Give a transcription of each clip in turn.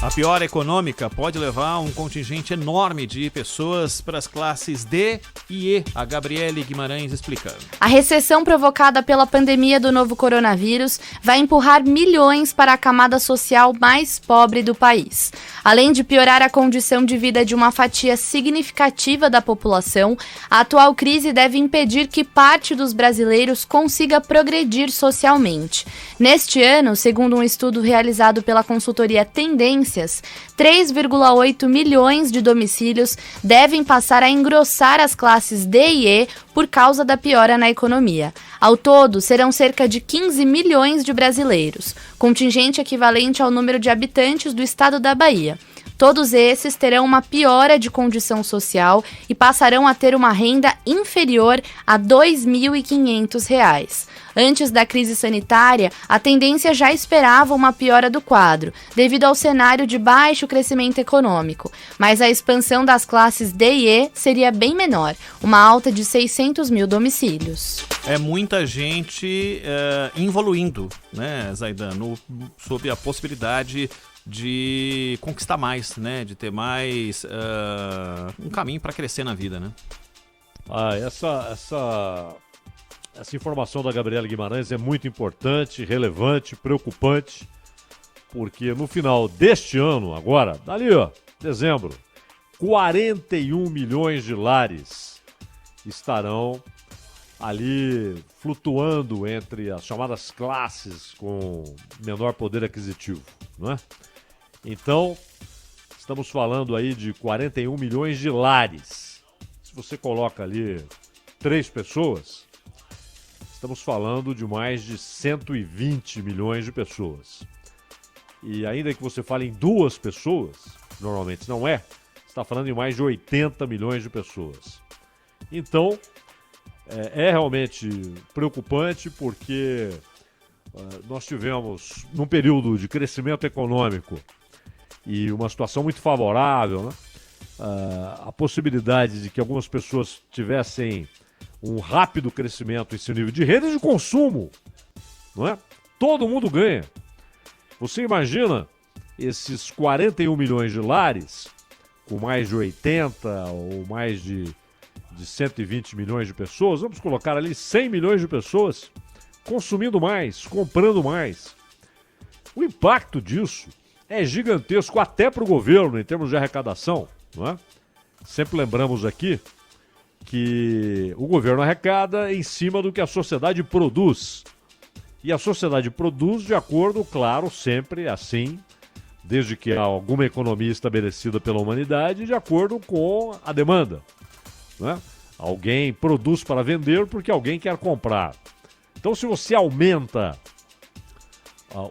A piora econômica pode levar um contingente enorme de pessoas para as classes D e E. A Gabriele Guimarães explicando. A recessão provocada pela pandemia do novo coronavírus vai empurrar milhões para a camada social mais pobre do país. Além de piorar a condição de vida de uma fatia significativa da população, a atual crise deve impedir que parte dos brasileiros consiga progredir socialmente. Neste ano, segundo um estudo realizado pela consultoria Tendências, 3,8 milhões de domicílios devem passar a engrossar as classes D e E por causa da piora na economia. Ao todo, serão cerca de 15 milhões de brasileiros, contingente equivalente ao número de habitantes do estado da Bahia. Todos esses terão uma piora de condição social e passarão a ter uma renda inferior a R$ 2.500. Antes da crise sanitária, a tendência já esperava uma piora do quadro, devido ao cenário de baixo crescimento econômico. Mas a expansão das classes D e E seria bem menor, uma alta de 600 mil domicílios. É muita gente evoluindo, né, Zaidan, sob a possibilidade de conquistar mais, né, de ter mais um caminho para crescer na vida, né? Essa informação da Gabriela Guimarães é muito importante, relevante, preocupante, porque no final deste ano, agora, dali ó, dezembro, 41 milhões de lares estarão ali flutuando entre as chamadas classes com menor poder aquisitivo, não é? Então, estamos falando aí de 41 milhões de lares. Se você coloca ali 3 pessoas, estamos falando de mais de 120 milhões de pessoas. E ainda que você fale em 2 pessoas, normalmente não é, você está falando em mais de 80 milhões de pessoas. Então, é realmente preocupante porque nós tivemos, num período de crescimento econômico e uma situação muito favorável, né? A possibilidade de que algumas pessoas tivessem um rápido crescimento em seu nível de renda e de consumo, não é? Todo mundo ganha. Você imagina esses 41 milhões de lares, com mais de 80 ou mais de 120 milhões de pessoas, vamos colocar ali 100 milhões de pessoas consumindo mais, comprando mais. O impacto disso é gigantesco até para o governo em termos de arrecadação, não é? Sempre lembramos aqui que o governo arrecada em cima do que a sociedade produz. E a sociedade produz de acordo, claro, sempre assim, desde que há alguma economia estabelecida pela humanidade, de acordo com a demanda, né? Alguém produz para vender porque alguém quer comprar. Então, se você aumenta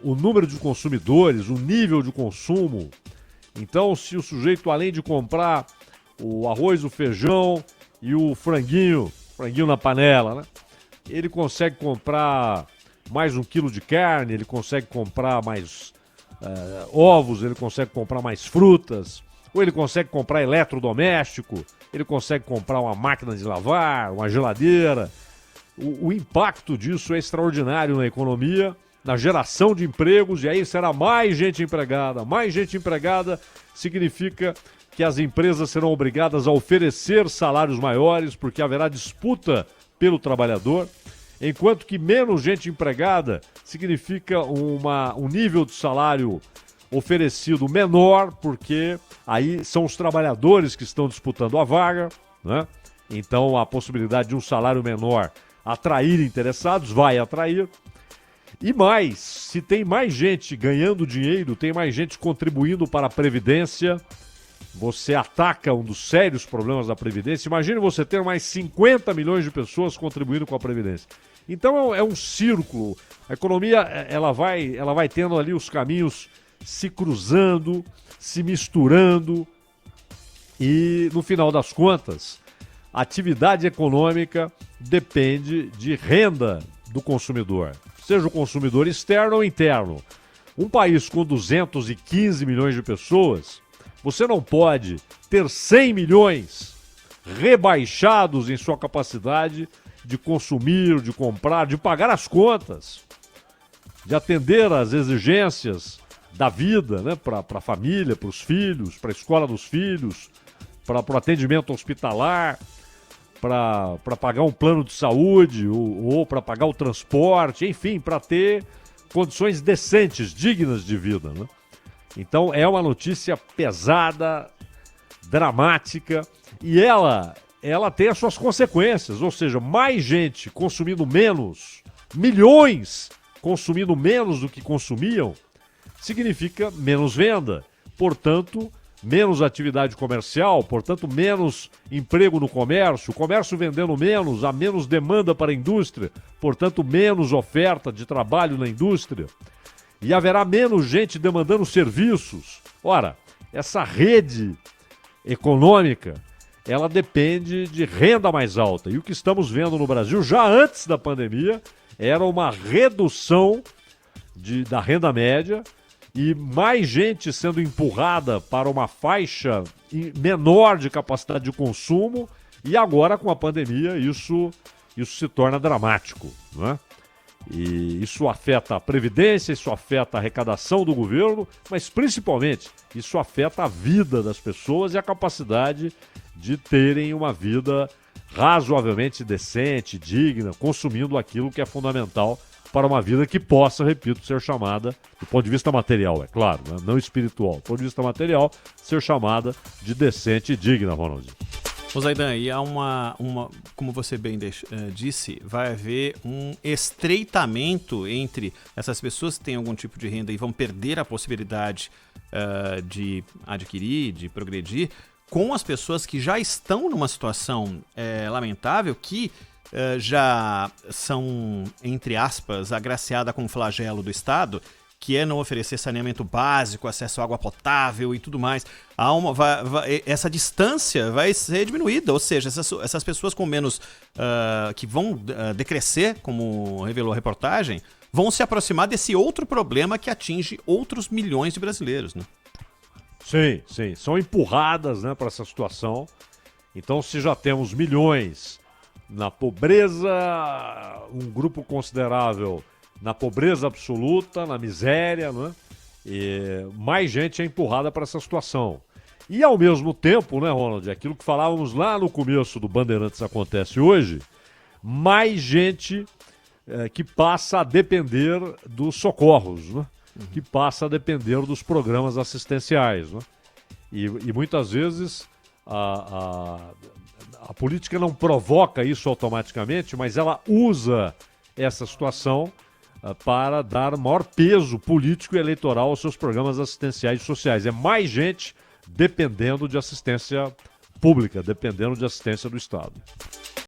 o número de consumidores, o nível de consumo, então se o sujeito, além de comprar o arroz, o feijão e o franguinho na panela, né? Ele consegue comprar mais 1 quilo de carne, ele consegue comprar mais ovos, ele consegue comprar mais frutas, ou ele consegue comprar eletrodoméstico, ele consegue comprar uma máquina de lavar, uma geladeira. O impacto disso é extraordinário na economia, na geração de empregos, e aí será mais gente empregada. Mais gente empregada significa que as empresas serão obrigadas a oferecer salários maiores, porque haverá disputa pelo trabalhador, enquanto que menos gente empregada significa um nível de salário oferecido menor, porque aí são os trabalhadores que estão disputando a vaga, né? Então a possibilidade de um salário menor atrair interessados, vai atrair. E mais, se tem mais gente ganhando dinheiro, tem mais gente contribuindo para a Previdência, você ataca um dos sérios problemas da Previdência. Imagine você ter mais 50 milhões de pessoas contribuindo com a Previdência. Então é um círculo. A economia ela vai tendo ali os caminhos se cruzando, se misturando e, no final das contas, a atividade econômica depende de renda do consumidor, seja o consumidor externo ou interno. Um país com 215 milhões de pessoas, você não pode ter 100 milhões rebaixados em sua capacidade de consumir, de comprar, de pagar as contas, de atender às exigências da vida, né? Para a família, para os filhos, para a escola dos filhos, para o atendimento hospitalar, para pagar um plano de saúde ou para pagar o transporte, enfim, para ter condições decentes, dignas de vida, né? Então é uma notícia pesada, dramática, e ela tem as suas consequências, ou seja, mais gente consumindo menos, milhões consumindo menos do que consumiam, significa menos venda, portanto, menos atividade comercial, portanto, menos emprego no comércio, o comércio vendendo menos, há menos demanda para a indústria, portanto, menos oferta de trabalho na indústria, e haverá menos gente demandando serviços. Ora, essa rede econômica, ela depende de renda mais alta, e o que estamos vendo no Brasil, já antes da pandemia, era uma redução da renda média, e mais gente sendo empurrada para uma faixa menor de capacidade de consumo, e agora com a pandemia isso se torna dramático, não é? E isso afeta a previdência, isso afeta a arrecadação do governo, mas principalmente isso afeta a vida das pessoas e a capacidade de terem uma vida razoavelmente decente, digna, consumindo aquilo que é fundamental para uma vida que possa, repito, ser chamada, do ponto de vista material, é claro, né? Não espiritual, do ponto de vista material, ser chamada de decente e digna, Ronaldinho. Ô Zaidan, e há como você bem disse, vai haver um estreitamento entre essas pessoas que têm algum tipo de renda e vão perder a possibilidade de adquirir, de progredir, com as pessoas que já estão numa situação lamentável, que já são, entre aspas, agraciada com o flagelo do Estado, que é não oferecer saneamento básico, acesso à água potável e tudo mais. Essa distância vai ser diminuída, ou seja, essas pessoas com menos, que vão decrescer, como revelou a reportagem, vão se aproximar desse outro problema que atinge outros milhões de brasileiros, né? Sim, sim, são empurradas, né, para essa situação. Então, se já temos milhões na pobreza, um grupo considerável na pobreza absoluta, na miséria, né? E mais gente é empurrada para essa situação. E ao mesmo tempo, né, Ronald, aquilo que falávamos lá no começo do Bandeirantes Acontece Hoje, mais gente que passa a depender dos socorros, né? Que passa a depender dos programas assistenciais, né? E muitas vezes a política não provoca isso automaticamente, mas ela usa essa situação para dar maior peso político e eleitoral aos seus programas assistenciais e sociais. É mais gente dependendo de assistência pública, dependendo de assistência do Estado.